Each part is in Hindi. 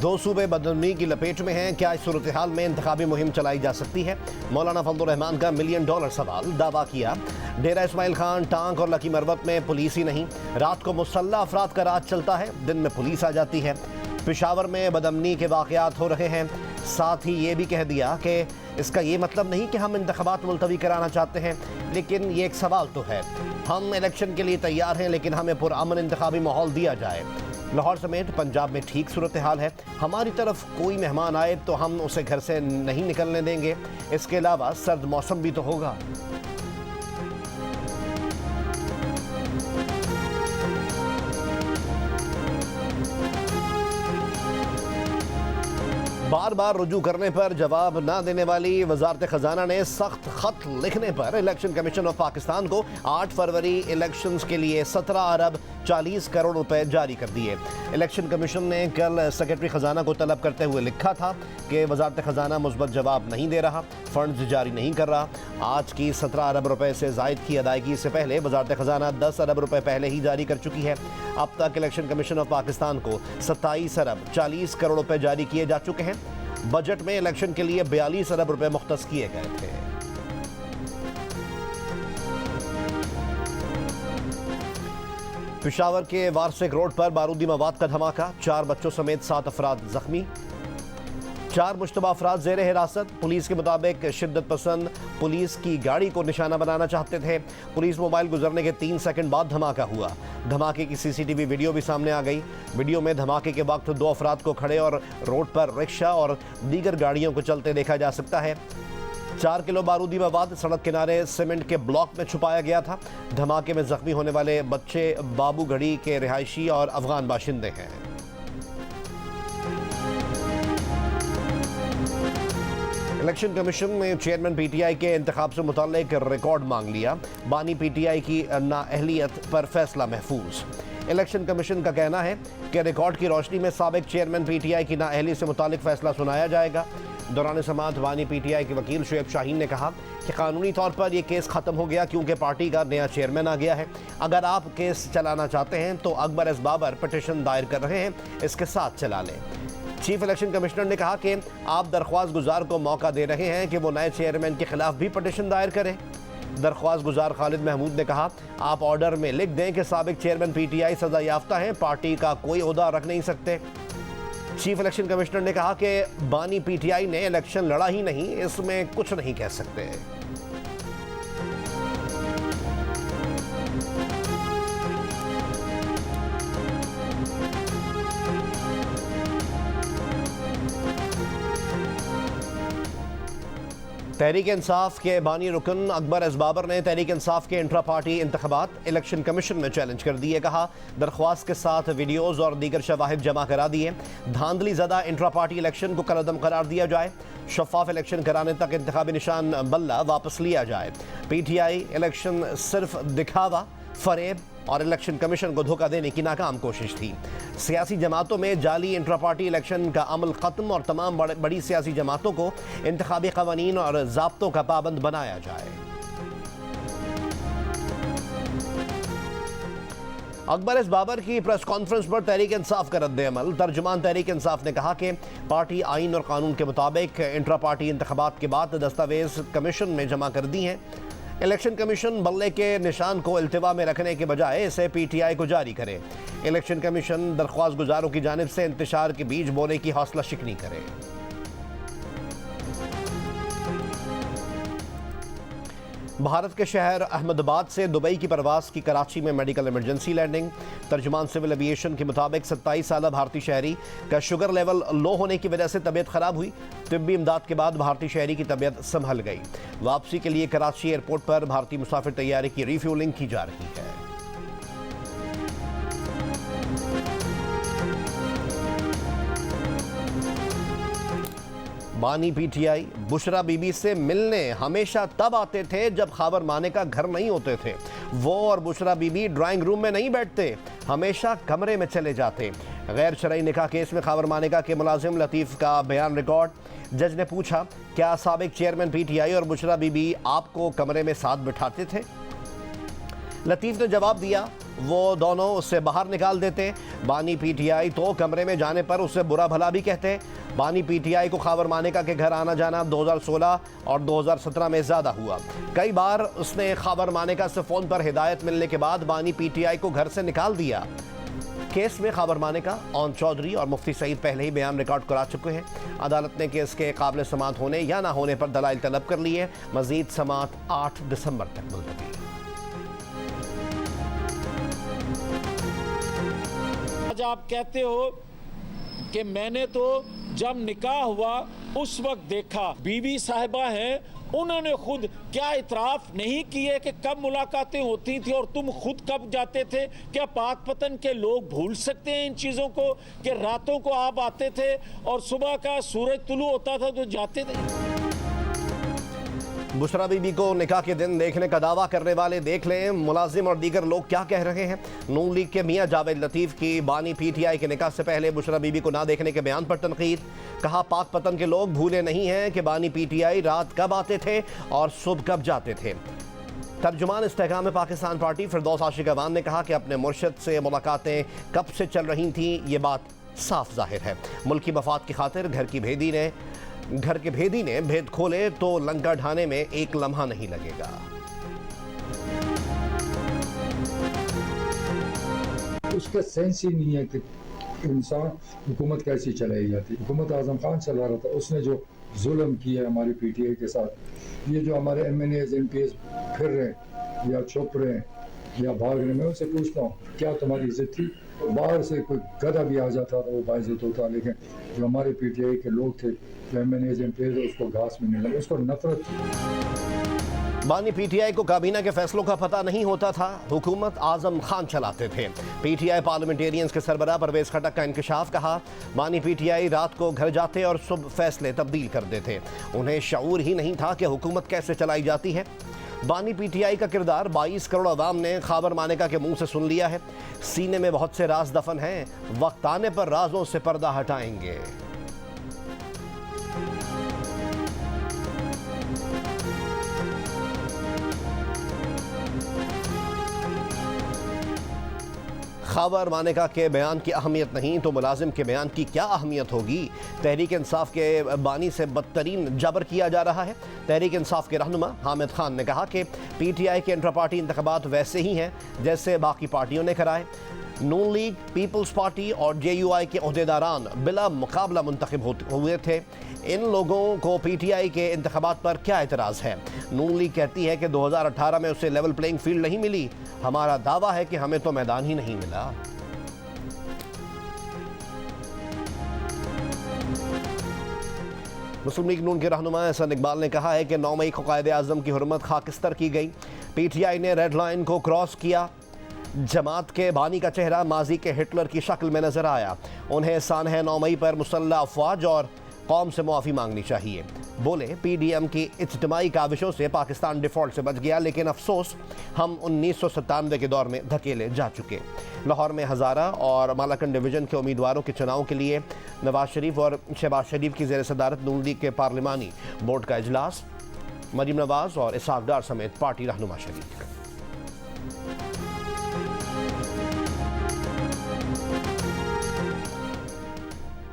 दो सूबे बदअमनी की लपेट में हैं, क्या इस सूरत हाल में इंतखाबी मुहिम चलाई जा सकती है? मौलाना फजलुर रहमान का $1 मिलियन सवाल। दावा किया डेरा इस्माइल खान, टांक और लकी मरवत में पुलिस ही नहीं, रात को मुसल्ला अफराद का राज चलता है, दिन में पुलिस आ जाती है। पेशावर में बदअमनी के वाक़यात हो रहे हैं। साथ ही ये भी कह दिया कि इसका ये मतलब नहीं कि हम इंतखाबात मुलतवी कराना चाहते हैं, लेकिन ये एक सवाल तो है। हम इलेक्शन के लिए तैयार हैं, लेकिन हमें पुरअमन इंतखाबी माहौल दिया जाए। लाहौर समेत पंजाब में ठीक सूरत हाल है। हमारी तरफ कोई मेहमान आए तो हम उसे घर से नहीं निकलने देंगे। इसके अलावा सर्द मौसम भी तो होगा। बार बार रुजू करने पर जवाब न देने वाली वजारत खजाना ने सख्त खत लिखने पर इलेक्शन कमीशन ऑफ पाकिस्तान को 8 फरवरी इलेक्शंस के लिए 17 अरब 40 करोड़ रुपए जारी कर दिए। इलेक्शन कमीशन ने कल सेक्रेटरी खजाना को तलब करते हुए लिखा था कि वजारत खजाना मुस्बत जवाब नहीं दे रहा, फंड्स जारी नहीं कर रहा। आज की 17 अरब रुपए से जायद की अदायगी से पहले वजारत खजाना 10 अरब रुपए पहले ही जारी कर चुकी है। अब तक इलेक्शन कमीशन ऑफ पाकिस्तान को 27 अरब 40 करोड़ रुपए जारी किए जा चुके हैं। बजट में इलेक्शन के लिए 42 अरब रुपए मुख्तस किए गए थे। पेशावर के वारसिक रोड पर बारूदी मवाद का धमाका, 4 बच्चों समेत 7 अफराद जख्मी। 4 मुश्तबा अफराद जेर हिरासत। पुलिस के मुताबिक शिद्दत पसंद पुलिस की गाड़ी को निशाना बनाना चाहते थे। पुलिस मोबाइल गुजरने के 3 सेकंड बाद धमाका हुआ। धमाके की सीसीटीवी वीडियो भी सामने आ गई। वीडियो में धमाके के वक्त 2 अफराद को खड़े और रोड पर रिक्शा और दीगर गाड़ियों को चलते देखा जा सकता है। 4 किलो बारूदी मवाद सड़क किनारे सीमेंट के ब्लॉक में छुपाया गया था। धमाके में जख्मी होने वाले बच्चे बाबूगढ़ी के रिहायशी और अफगान बाशिंदे हैं। इलेक्शन कमीशन ने चेयरमैन पीटीआई के इंतखाब से मुताल्लिक रिकॉर्ड मांग लिया। बानी पीटीआई की नाअहलियत पर फैसला महफूज। इलेक्शन कमीशन का कहना है कि रिकॉर्ड की रोशनी में साबिक चेयरमैन पीटीआई की नाअहली से मुताल्लिक फैसला सुनाया जाएगा। दौरान समाअत बानी पीटीआई के वकील शुएब शाहीन ने कहा कि कानूनी तौर पर यह केस ख़त्म हो गया क्योंकि पार्टी का नया चेयरमैन आ गया है। अगर आप केस चलाना चाहते हैं तो अकबर एस बाबर पिटीशन दायर कर रहे हैं, इसके साथ चला लें। चीफ इलेक्शन कमिश्नर ने कहा कि आप दरख्वास्त गुजार को मौका दे रहे हैं कि वो नए चेयरमैन के खिलाफ भी पिटीशन दायर करें। दरख्वास्त गुजार खालिद महमूद ने कहा आप ऑर्डर में लिख दें कि साबिक चेयरमैन पीटीआई सजा याफ्ता हैं, पार्टी का कोई ओहदा रख नहीं सकते। चीफ इलेक्शन कमिश्नर ने कहा कि बानी पीटीआई ने इलेक्शन लड़ा ही नहीं, इसमें कुछ नहीं कह सकते। तहरीक इंसाफ के बानी रुकन अकबर एस बाबर ने तहरीक इंसाफ के इंट्रा पार्टी इंतखाबात इलेक्शन कमीशन में चैलेंज कर दिए। कहा दरख्वास्त के साथ वीडियोज़ और दीगर शवाहिद जमा करा दिए। धांधली ज़दा इंट्रा पार्टी इलेक्शन को कलअदम करार दिया जाए। शफाफ इलेक्शन कराने तक इंतखाबी निशान बल्ला वापस लिया जाए। पीटीआई इलेक्शन सिर्फ दिखावा, फरेब और इलेक्शन कमीशन को धोखा देने की नाकाम कोशिश थी। सियासी जमातों में जाली इंट्रा पार्टी इलेक्शन का अमल ख़त्म और तमाम बड़ी सियासी जमातों को इंतखाबी क़वानीन और ज़ाब्तों का पाबंद बनाया जाए। अकबर एस बाबर की प्रेस कॉन्फ्रेंस पर तहरीक इंसाफ का रद्द अमल। तर्जुमान तहरीक इंसाफ ने कहा कि पार्टी आइन और कानून के मुताबिक इंट्रा पार्टी इंतखाबात के बाद दस्तावेज कमीशन में जमा कर दी हैं। इलेक्शन कमीशन बल्ले के निशान को इल्तिवा में रखने के बजाय इसे पीटीआई को जारी करे। इलेक्शन कमीशन दरख्वास्त गुजारों की जानिब से इंतशार के बीज बोने की हौसला शिकनी करे। भारत के शहर अहमदाबाद से दुबई की परवास की कराची में मेडिकल इमरजेंसी लैंडिंग। तर्जुमान सिविल एविएशन के मुताबिक 27 साल भारतीय शहरी का शुगर लेवल लो होने की वजह से तबीयत खराब हुई। तिब्बी इमदाद के बाद भारतीय शहरी की तबीयत संभल गई। वापसी के लिए कराची एयरपोर्ट पर भारतीय मुसाफिर तैयारी की रिफ्यूलिंग की जा रही है। बानी पीटीआई बुशरा बीबी से मिलने हमेशा तब आते थे जब खावर माने का घर नहीं होते थे। वो और बुशरा बीबी ड्राइंग रूम में नहीं बैठते, हमेशा कमरे में चले जाते। गैर शरई निकाह केस में खावर मानेका के मुलाजिम लतीफ़ का बयान रिकॉर्ड। जज ने पूछा क्या साबिक चेयरमैन पीटीआई और बुशरा बीबी आपको कमरे में साथ बिठाते थे? लतीफ़ ने जवाब दिया वो दोनों उससे बाहर निकाल देते। बानी पीटीआई तो कमरे में जाने पर उससे बुरा भला भी कहते। बानी पीटीआई को खावर मानेका के घर आना जाना 2016 और 2017 में ज़्यादा हुआ। कई बार उसने खावर मानेका से फ़ोन पर हिदायत मिलने के बाद बानी पीटीआई को घर से निकाल दिया। केस में खावर मानेका, ओन चौधरी और मुफ्ती सईद पहले ही बयान रिकॉर्ड करा चुके हैं। अदालत ने केस के काबिल समाअत होने या ना होने पर दलाइल तलब कर लिए। मजीद समाअत 8 दिसंबर तक मुलतवी। आज आप कहते हो कि मैंने तो जब निकाह हुआ उस वक्त देखा, बीवी साहिबा हैं, उन्होंने खुद क्या इतराफ नहीं किए कि कब मुलाकातें होती थी और तुम खुद कब जाते थे? क्या पाक पतन के लोग भूल सकते हैं इन चीज़ों को कि रातों को आप आते थे और सुबह का सूरज तुलू होता था तो जाते थे? बुशरा बीबी को निकाह के दिन देखने का दावा करने वाले देख लें मुलाजिम और दीगर लोग क्या कह रहे हैं। नून लीग के मियां जावेद लतीफ़ की बानी पीटीआई के निकाह से पहले बुशरा बीबी को ना देखने के बयान पर तनकीद। कहा, पाक पतन के लोग भूले नहीं हैं कि बानी पीटीआई रात कब आते थे और सुबह कब जाते थे। तर्जुमान इस्तेहकाम पाकिस्तान पार्टी फिरदौस आशिक अवान ने कहा कि अपने मुर्शद से मुलाकातें कब से चल रही थीं, ये बात साफ जाहिर है। मुल्क की मफाद की खातिर घर के भेदी ने भेद खोले तो लंका ढाने में एक लम्हा नहीं लगेगा। उसका सेंस ही नहीं है कि इंसान हुकूमत कैसी चलाई जाती। हुकूमत आजम खान चला रहा था, उसने जो जुल्म किया हमारी पीटीआई के साथ, ये जो हमारे MNAs MPs फिर रहे या छुप रहे या भाग रहे, मैं उनसे पूछता हूँ क्या तुम्हारी इज्जत थी? बाहर से कोई गधा भी आ जाता था वो बाइज्जत होता, लेकिन जो हमारे पीटीआई के लोग थे, जो MNAs MPs, उसको घास में नहीं लगा, उसको नफरत थी। बानी पीटीआई को काबीना के फैसलों का पता नहीं होता था, हुकूमत आजम खान चलाते थे। पीटीआई पार्लियामेंटेरियंस के सरबराह परवेज खटक का इंकशाफ। कहा, बानी पीटीआई रात को घर जाते और सुबह फैसले तब्दील कर देते। उन्हें शऊर ही नहीं था कि हुकूमत कैसे चलाई जाती है। बानी पीटीआई का किरदार 22 करोड़ अवाम ने खावर मानेका के मुंह से सुन लिया है। सीने में बहुत से राज दफन हैं, वक्त आने पर राजों से पर्दा हटाएंगे। खावर मानेका के बयान की अहमियत नहीं तो मुलाजिम के बयान की क्या अहमियत होगी। तहरीक इंसाफ के बानी से बदतरीन जबर किया जा रहा है। तहरीक इंसाफ के रहनुमा हामिद खान ने कहा कि पीटीआई के इंट्रा पार्टी इंतखाबात वैसे ही हैं जैसे बाकी पार्टियों ने कराए। नून लीग, पीपल्स पार्टी और JUI के ओहदेदारान बिला मुकाबला मुंतखब हुए थे। इन लोगों को पीटीआई के इंतखाबात पर क्या एतराज़ है? नून लीग कहती है कि 2018 में उसे लेवल प्लेइंग फील्ड नहीं मिली। हमारा दावा है कि हमें तो मैदान ही नहीं मिला। मुस्लिम लीग नून के रहनुमा एहसन इकबाल ने कहा है कि 9 मई को कायदे आज़म की हुर्मत खाकिस्तर की गई। पीटीआई ने रेड लाइन को क्रॉस किया। जमात के बानी का चेहरा माजी के हिटलर की शक्ल में नजर आया। उन्हें एहसान है 9 मई पर मुसल्लह अफवाज और कौम से मुआफ़ी मांगनी चाहिए। बोले, PDM की इज्तिमाई काविशों से पाकिस्तान डिफ़ॉल्ट से बच गया, लेकिन अफसोस हम 1997 के दौर में धकेले जा चुके। लाहौर में हज़ारा और मालाकंड डिवीज़न के उम्मीदवारों के चुनाव के लिए नवाज शरीफ और शहबाज शरीफ की ज़ेर सदारत नून लीग के पार्लिमानी बोर्ड का इजलास। मरीम नवाज और इसहाक डार समेत पार्टी रहनुमा शरीक।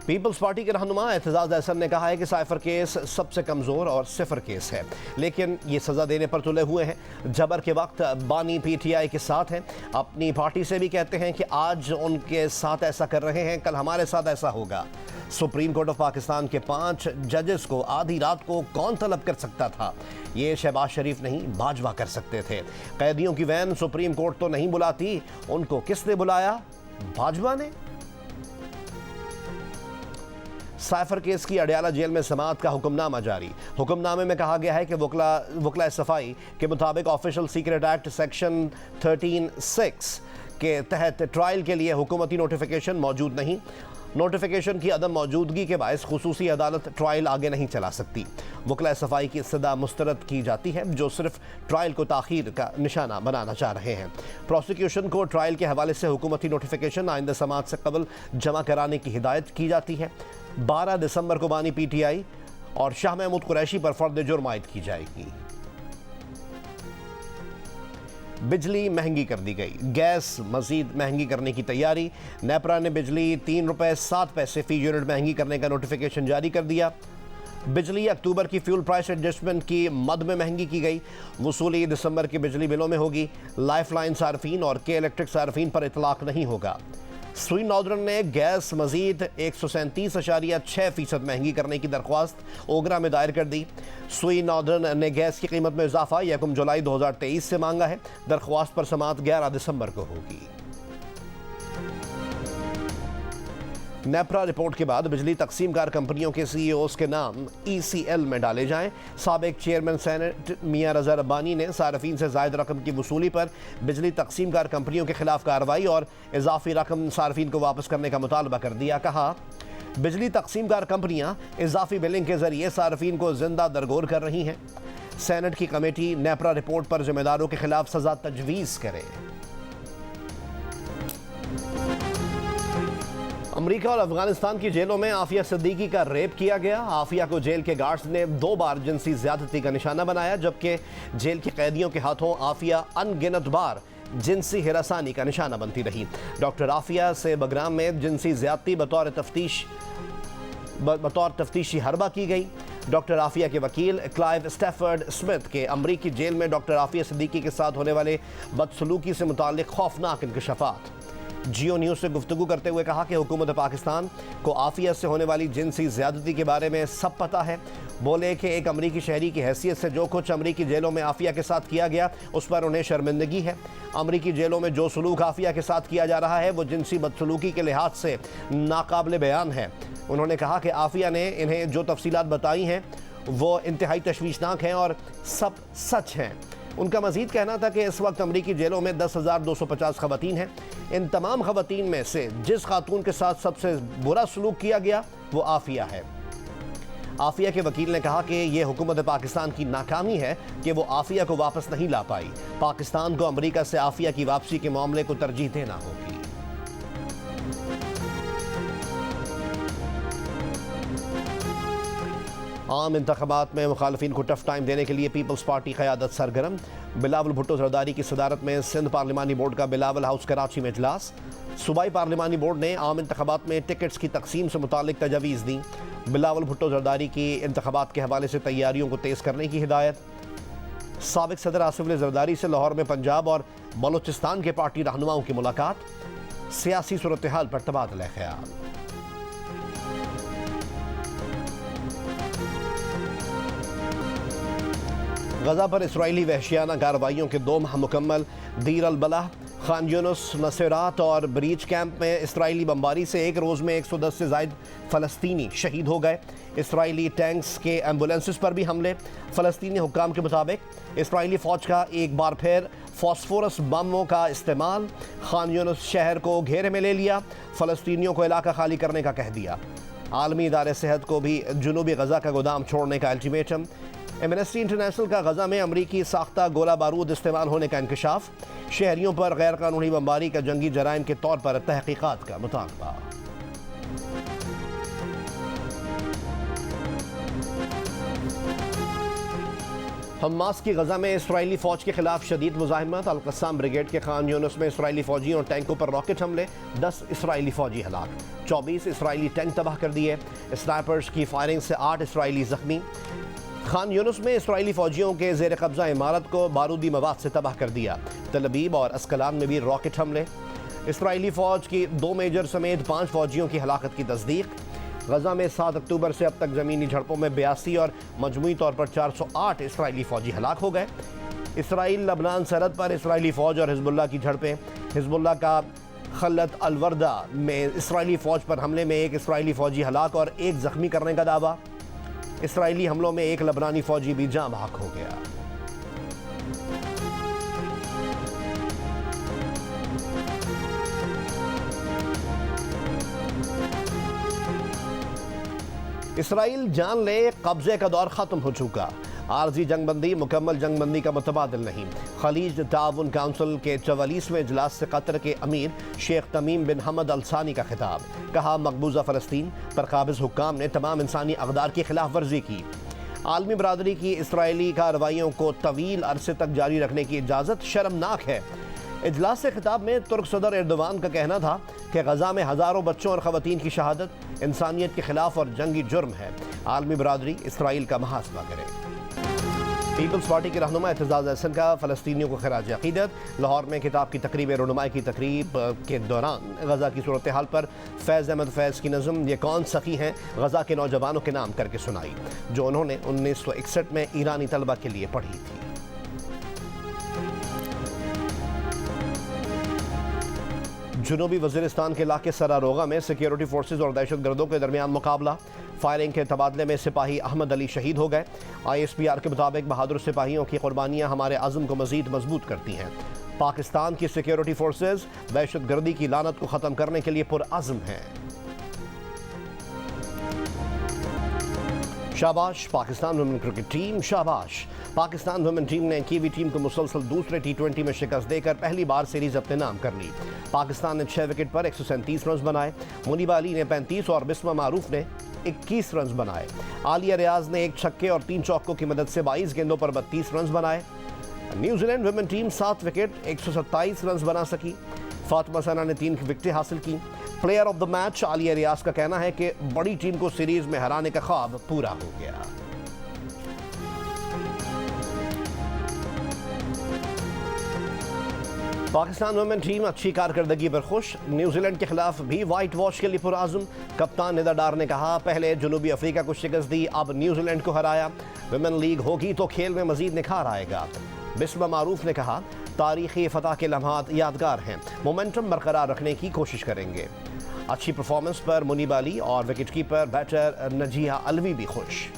पीपल्स पार्टी के रहनुमा एतजाज अहसन ने कहा है कि साइफर केस सबसे कमज़ोर और सिफर केस है, लेकिन ये सज़ा देने पर तुले हुए हैं। जबर के वक्त बानी पीटीआई के साथ हैं। अपनी पार्टी से भी कहते हैं कि आज उनके साथ ऐसा कर रहे हैं, कल हमारे साथ ऐसा होगा। सुप्रीम कोर्ट ऑफ पाकिस्तान के 5 जजेस को आधी रात को कौन तलब कर सकता था? ये शहबाज शरीफ नहीं, बाजवा कर सकते थे। कैदियों की वैन सुप्रीम कोर्ट तो नहीं बुलाती, उनको किसने बुलाया? बाजवा ने। साइफर केस की अडयाला जेल में समाअत का हुक्मनामा जारी। हुक्मनामे में कहा गया है कि वकला सफाई के मुताबिक ऑफिशियल सीक्रेट एक्ट सेक्शन 13(6) के तहत ट्रायल के लिए हुकूमती नोटिफिकेशन मौजूद नहीं। नोटिफिकेशन की अदम मौजूदगी के बायस खुसूसी अदालत ट्रायल आगे नहीं चला सकती। वकला सफाई की सदा मुस्तरद की जाती है, जो सिर्फ ट्रायल को ताखीर का निशाना बनाना चाह रहे हैं। प्रोसिक्यूशन को ट्रायल के हवाले से हुकूमती नोटिफिकेशन आइंदा समाअत से कबल जमा कराने की हिदायत की जाती है। 12 दिसंबर को बानी पीटीआई और शाह महमूद कुरैशी पर फर्द जुर्म आयद की जाएगी। बिजली महंगी कर दी गई, गैस मजीद महंगी करने की तैयारी। नेपरा ने बिजली ₹3.07 फी यूनिट महंगी करने का नोटिफिकेशन जारी कर दिया। बिजली अक्टूबर की फ्यूल प्राइस एडजस्टमेंट की मद में महंगी की गई। वसूली दिसंबर के बिजली बिलों में होगी। लाइफलाइन सार्फिन और के इलेक्ट्रिक सार्फिन पर इतलाक नहीं होगा। स्वी नॉर्दर्न ने गैस मजीद 137.6% महंगी करने की दरख्वास्त ओगरा में दायर कर दी। स्वी नॉर्दर्न ने गैस की कीमत में इजाफा 1 जुलाई 2023 से मांगा है। दरख्वास्त पर समाअत 11 दिसंबर को होगी। नेपरा रिपोर्ट के बाद बिजली तकसीमकार कंपनियों के सीईओज के नाम ECL में डाले जाएं। साबिक चेयरमैन सेनेट मियां रजा रब्बानी ने सार्फिन से जायद रकम की वसूली पर बिजली तकसीमकार कंपनियों के खिलाफ कार्रवाई और इजाफी रकम सार्फिन को वापस करने का मुतालबा कर दिया। कहा, बिजली तकसीमकार कंपनियां इजाफी बिलिंग के जरिए सार्फिन को जिंदा दरगोर कर रही हैं। सेनेट की कमेटी नेपरा रिपोर्ट पर जिम्मेदारों के खिलाफ सजा तजवीज़ करे। अमेरिका और अफगानिस्तान की जेलों में आफिया सिद्दीकी का रेप किया गया। आफिया को जेल के गार्ड्स ने 2 बार जिनसी ज्यादती का निशाना बनाया, जबकि जेल के कैदियों के हाथों आफिया अनगिनत बार जिनसी हिरासानी का निशाना बनती रही। डॉक्टर आफिया से बगराम में जिनसी ज्यादती बतौर तफ्तीशी हरबा की गई। डॉक्टर आफिया के वकील क्लाइव स्टैफर्ड स्मिथ के अमरीकी जेल में डॉक्टर आफिया सिद्दीकी के साथ होने वाले बदसलूकी से मुताल्लिक खौफनाक इंकशाफात। जियो न्यूज़ से गुफ्तगू करते हुए कहा कि हुकूमत पाकिस्तान को आफिया से होने वाली जिनसी ज्यादती के बारे में सब पता है। बोले कि एक अमरीकी शहरी की हैसियत से जो कुछ अमरीकी जेलों में आफिया के साथ किया गया उस पर उन्हें शर्मिंदगी है। अमरीकी जेलों में जो सलूक आफिया के साथ किया जा रहा है वो जिनसी बदसलूकी के लिहाज से नाकाबिले बयान है। उन्होंने कहा कि आफिया ने इन्हें जो तफसीलात बताई हैं वो इंतहाई तशवीशनाक हैं और सब सच हैं। उनका मजीद कहना था कि इस वक्त अमरीकी जेलों में 10,250 खवातीन हैं। इन तमाम खवातीन में से जिस खातून के साथ सबसे बुरा सलूक किया गया वो आफिया है। आफिया के वकील ने कहा कि यह हुकूमत पाकिस्तान की नाकामी है कि वो आफिया को वापस नहीं ला पाई। पाकिस्तान को अमरीका से आफिया की वापसी के मामले को तरजीह देना होगी। आम इंतखाबात में मुखालफिन को टफ टाइम देने के लिए पीपल्स पार्टी क़यादत सरगर्म। बिलावल भुट्टो जरदारी की सदारत में सिंध पार्लिमानी बोर्ड का बिलावल हाउस कराची में इजलास। सूबाई पार्लिमानी बोर्ड ने आम इंतखाबात में टिकट्स की तकसीम से मुतालिक तजावीज़ दी। बिलावल भुट्टो जरदारी की इंतखाबात के हवाले से तैयारियों को तेज़ करने की हिदायत। साबिक सदर आसिफ अली जरदारी से लाहौर में पंजाब और बलोचिस्तान के पार्टी रहनुमाओं की मुलाकात। सियासी सूरत हाल पर तबादला ख्याल। गजा पर इसराइली वहशियाना कार्रवाइयों के 2 माह मुकम्मल। दीर अल बलाह, खान यूनुस, नसेरात और ब्रीच कैंप में इसराइली बमबारी से एक रोज़ में 110 से ज़ायद फ़लस्तीनी शहीद हो गए। इसराइली टैंक्स के एम्बुलेंसेस पर भी हमले। फ़लस्तीनी हुक्काम के मुताबिक इसराइली फ़ौज का एक बार फिर फॉस्फोरस बमों का इस्तेमाल। खान यूनुस शहर को घेरे में ले लिया। फ़लस्तीनियों को इलाका खाली करने का कह दिया। आलमी इदारे सेहत को भी जनूबी गजा का गोदाम छोड़ने का अल्टीमेटम। एमनेस्टी इंटरनेशनल का गजा में अमरीकी साख्ता गोला बारूद इस्तेमाल होने का इंकशाफ। शहरियों पर गैर कानूनी बमबारी का जंगी जराइम के तौर पर तहकीकात का मुतालबा। हमास की गजा में इसराइली फ़ौज के खिलाफ शदीद मुज़ाहिमत। अल-क़स्साम ब्रिगेड के खान यूनुस में इसराइली फ़ौजियों और टैंकों पर रॉकेट हमले। 10 इसराइली फ़ौजी हलाक। 24 इसराइली टैंक तबाह कर दिए। स्नाइपर्स की फायरिंग से 8 इसराइली जख्मी। खान यूनुस में इसराइली फ़ौजियों के ज़ेर कब्ज़ा इमारत को बारूदी मवाद से तबाह कर दिया। तल अबीब और अस्कलान में भी रॉकेट हमले। इसराइली फ़ौज की 2 मेजर समेत 5 फ़ौजियों की हलाकत की तस्दीक। गजा में 7 अक्टूबर से अब तक ज़मीनी झड़पों में 82 और मजमूई तौर पर 408 इसराइली फ़ौजी हलाक हो गए। इसराइल लबनान सरहद पर इसराइली फ़ौज और हिजबुल्लाह की झड़पें। हिजबुल्लाह का खलत अलवर्दा में इसराइली फ़ौज पर हमले में 1 इसराइली फ़ौजी हलाक और 1 ज़ख्मी करने का दावा। इसराइली हमलों में 1 लबनानी फ़ौजी भी जाँ बहक हो गया। इसराइल जान ले कब्जे का दौर ख़त्म हो चुका। आरजी जंगबंदी मुकम्मल जंगबंदी का मुतबादिल नहीं। खलीज ताउन काउंसिल के 44वें इजलास से कतर के अमीर शेख तमीम बिन हमद अल सानी का खिताब। कहा, मकबूजा फ़लस्तीन पर काबिज़ हुक्काम ने तमाम इंसानी अक़दार की खिलाफ वर्जी की। आलमी बरादरी की इसराइली कार्रवाइयों को तवील अरसे तक जारी रखने की इजाज़त शर्मनाक है। इजलास से खिताब में तुर्क सदर एर्दोगान का कहना था कि गजा में हज़ारों बच्चों और ख़वातीन की शहादत इंसानियत के खिलाफ और जंगी जुर्म है। आलमी बरादरी इसराइल का मुहासबा करे। पीपल्स पार्टी के रहनुमा एतजाज़ अहसन का फ़लस्तीनियों को खराज अक़ीदत। लाहौर में किताब की तकरीब रुनुमाई की तकरीब के दौरान गजा की सूरत हाल पर फैज़ अहमद फैज़ की नज़म ये कौन सखी हैं गजा के नौजवानों के नाम करके सुनाई, जो उन्होंने 1961 में ईरानी तलबा के लिए पढ़ी थी। जुनूबी वज़ीरिस्तान के इलाके सरारोगा में सिक्योरिटी फोर्सेज और दहशतगर्दों के दरमियान मुकाबला। फायरिंग के तबादले में सिपाही अहमद अली शहीद हो गए। ISPR के मुताबिक बहादुर सिपाहियों की कुर्बानियाँ हमारे अज़्म को मज़ीद मजबूत करती हैं। पाकिस्तान की सिक्योरिटी फोर्सेज दहशतगर्दी की लानत को ख़त्म करने के लिए पुरअज़्म हैं। शाबाश पाकिस्तान वुमेन क्रिकेट टीम, शाबाश। पाकिस्तान वुमेन टीम ने कीवी टीम को मुसलसल दूसरे T20 में शिकस्त देकर पहली बार सीरीज अपने नाम कर ली। पाकिस्तान ने 6 विकेट पर 137 रन बनाए। मुनीबा अली ने 35 और बिस्मा मारूफ ने 21 रन बनाए। आलिया रियाज ने 1 छक्के और 3 चौकों की मदद से 22 गेंदों पर 32 रन बनाए। New Zealand women team 7 wicket 127 run बना सकी। फातिमा सना ने 3 विकेटें हासिल की। Player of the match Aliya Riaz का कहना है कि बड़ी टीम को सीरीज में हराने का ख्वाब पूरा हो गया। पाकिस्तान वुमेन टीम अच्छी कारकर्दगी पर खुश। न्यूजीलैंड के खिलाफ भी वाइट वॉश के लिए पुरआज़म। कप्तान निदा डार ने कहा, पहले जनूबी अफ्रीका को शिकस्त दी, अब न्यूजीलैंड को हराया। वुमेन लीग होगी तो खेल में मजीद निखार आएगा। बिस्मा मारूफ ने कहा, तारीखी फतह के लम्हात यादगार हैं, मोमेंटम बरकरार रखने की कोशिश करेंगे। अच्छी परफॉर्मेंस पर मुनीबा अली और wicket keeper batter Nazia Alvi भी खुश।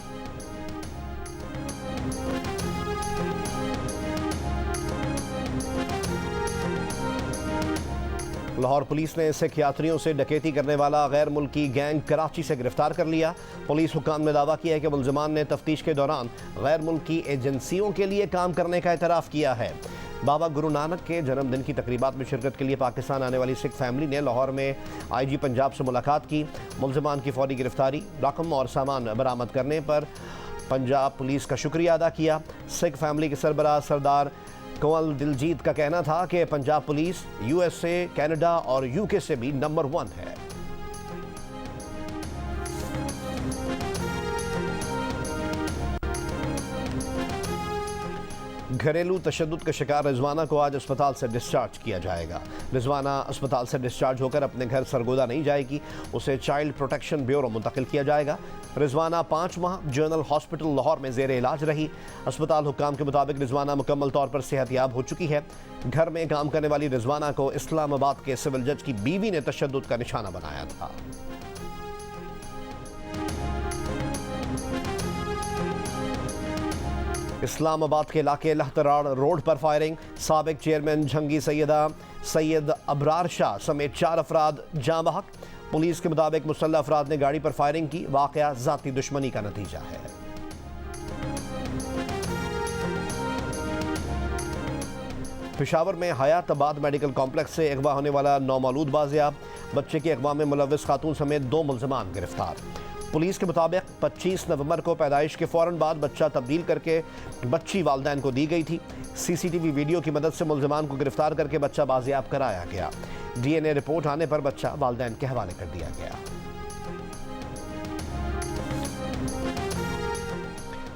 लाहौर पुलिस ने सिख यात्रियों से डकैती करने वाला गैर मुल्की गैंग कराची से गिरफ्तार कर लिया। पुलिस हुकाम ने दावा किया है कि मुलजमान ने तफ्तीश के दौरान गैर मुल्की एजेंसियों के लिए काम करने का एतराफ़ किया है। बाबा गुरु नानक के जन्मदिन की तकरीबात में शिरकत के लिए पाकिस्तान आने वाली सिख फैमिली ने लाहौर में IG पंजाब से मुलाकात की। मुलजमान की फौरी गिरफ्तारी, रकम और सामान बरामद करने पर पंजाब पुलिस का शुक्रिया अदा किया। सिख फैमिली के सरबराह सरदार कंवल दिलजीत का कहना था कि पंजाब पुलिस USA, कनाडा और UK से भी नंबर 1 है। घरेलू तशद्दुद का शिकार रिजवाना को आज अस्पताल से डिस्चार्ज किया जाएगा। रिजवाना अस्पताल से डिस्चार्ज होकर अपने घर सरगोदा नहीं जाएगी, उसे चाइल्ड प्रोटेक्शन ब्यूरो मुंतकिल किया जाएगा। रिजवाना 5 माह जनरल हॉस्पिटल लाहौर में जेर इलाज रही। अस्पताल हुक्काम के मुताबिक रिजवाना मुकम्मल तौर पर सेहतयाब हो चुकी है। घर में काम करने वाली रिजवाना को इस्लामाबाद के सिविल जज की बीवी ने तशद्दुद का निशाना बनाया था। इस्लामाबाद के इलाके लहतराड़ रोड पर फायरिंग। साबिक चेयरमैन झंगी सैयद अबरार शाह समेत 4 अफराद जाँ बहक। पुलिस के मुताबिक मुसल्लह अफराद ने गाड़ी पर फायरिंग की। वाकया जाती दुश्मनी का नतीजा है। पेशावर में हयाताबाद मेडिकल कॉम्प्लेक्स से अगवा होने वाला नौमौलूद बाजियाब। बच्चे के अगवा में मुलव्विस खातून समेत 2 मुलजमान गिरफ्तार। पुलिस के मुताबिक 25 नवंबर को पैदाइश के फ़ौरन बाद बच्चा तब्दील करके बच्ची वालिदैन को दी गई थी। CCTV वीडियो की मदद से मुलजमान को गिरफ्तार करके बच्चा बाजियाब कराया गया। DNA रिपोर्ट आने पर बच्चा वालिदैन के हवाले कर दिया गया।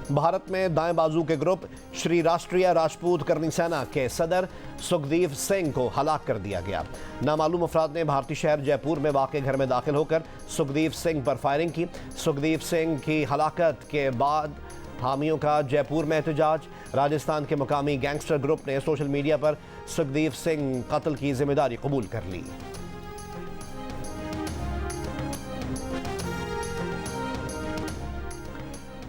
भारत में दाएं बाजू के ग्रुप श्री राष्ट्रीय राजपूत करनी सेना के सदर सुखदेव सिंह को हलाक कर दिया गया। नामालूम अफराद ने भारतीय शहर जयपुर में वाक़े घर में दाखिल होकर सुखदेव सिंह पर फायरिंग की। सुखदेव सिंह की हलाकत के बाद हामियों का जयपुर में एहतजाज। राजस्थान के मुकामी गैंगस्टर ग्रुप ने सोशल मीडिया पर सुखदेव सिंह कत्ल की जिम्मेदारी कबूल कर ली।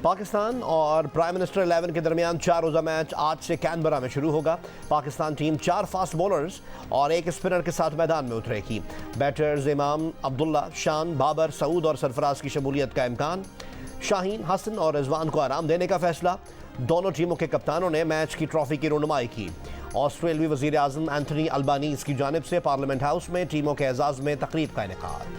पाकिस्तान और प्राइम मिनिस्टर 11 के दरमियान 4 रोज़ा मैच आज से कैनबरा में शुरू होगा। पाकिस्तान टीम 4 फास्ट बॉलर्स और 1 स्पिनर के साथ मैदान में उतरेगी। बैटर्स इमाम, अब्दुल्ला, शान, बाबर, सऊद और सरफराज की शमूलियत का इम्कान। शाहीन, हसन और रिजवान को आराम देने का फैसला। दोनों टीमों के कप्तानों ने मैच की ट्रॉफी की रुनुमाई की। ऑस्ट्रेलियाई वज़ीर आज़म एंथनी अल्बानीज़ की जानिब से पार्लियामेंट हाउस में टीमों के एजाज़ में तकरीब का इनेकाद।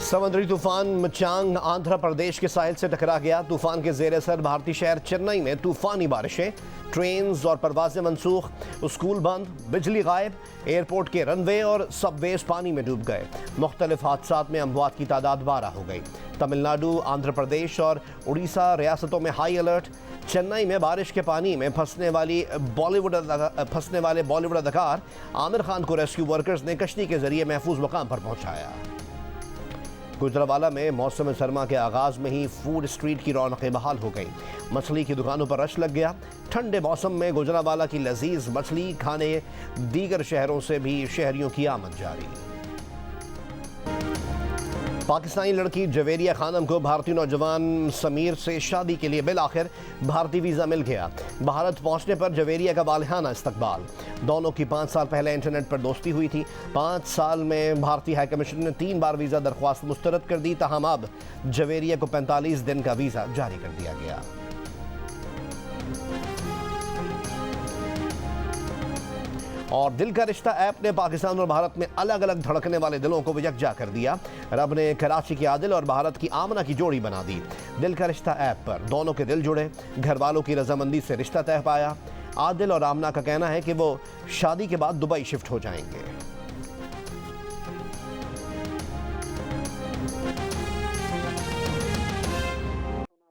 समुद्री तूफान मचांग आंध्र प्रदेश के साहिल से टकरा गया। तूफान के जेर असर भारतीय शहर चेन्नई में तूफानी बारिशें, ट्रेन्स और परवाजें मनसूख, स्कूल बंद, बिजली गायब, एयरपोर्ट के रनवे और सबवेज पानी में डूब गए। मुख्तलिफ हादसात में अमवात की तादाद 12 हो गई। तमिलनाडु, आंध्र प्रदेश और उड़ीसा रियासतों में हाई अलर्ट। चेन्नई में बारिश के पानी में फंसने वाले बॉलीवुड अदाकार आमिर खान को रेस्क्यू वर्कर्स ने कश्ती के जरिए महफूज मुकाम पर पहुंचाया। गुजरावाला में मौसम सरमा के आगाज में ही फूड स्ट्रीट की रौनकें बहाल हो गई। मछली की दुकानों पर रश लग गया। ठंडे मौसम में गुजरावाला की लजीज मछली खाने दीगर शहरों से भी शहरियों की आमद जारी। पाकिस्तानी लड़की जवेरिया खानम को भारतीय नौजवान समीर से शादी के लिए बिल आखिर भारतीय वीज़ा मिल गया। भारत पहुंचने पर जवेरिया का वालिहाना इस्तकबाल। दोनों की 5 साल पहले इंटरनेट पर दोस्ती हुई थी। 5 साल में भारतीय हाई कमीशन ने 3 बार वीज़ा दरख्वास्त मुस्तरद कर दी। ताहम अब जवेरिया को 45 दिन का वीज़ा जारी कर दिया गया। और दिल का रिश्ता ऐप ने पाकिस्तान और भारत में अलग अलग धड़कने वाले दिलों को यकजा कर दिया। रब ने कराची के आदिल और भारत की आमना की जोड़ी बना दी। दिल का रिश्ता ऐप पर दोनों के दिल जुड़े, घर वालों की रजामंदी से रिश्ता तय पाया। आदिल और आमना का कहना है कि वो शादी के बाद दुबई शिफ्ट हो जाएंगे।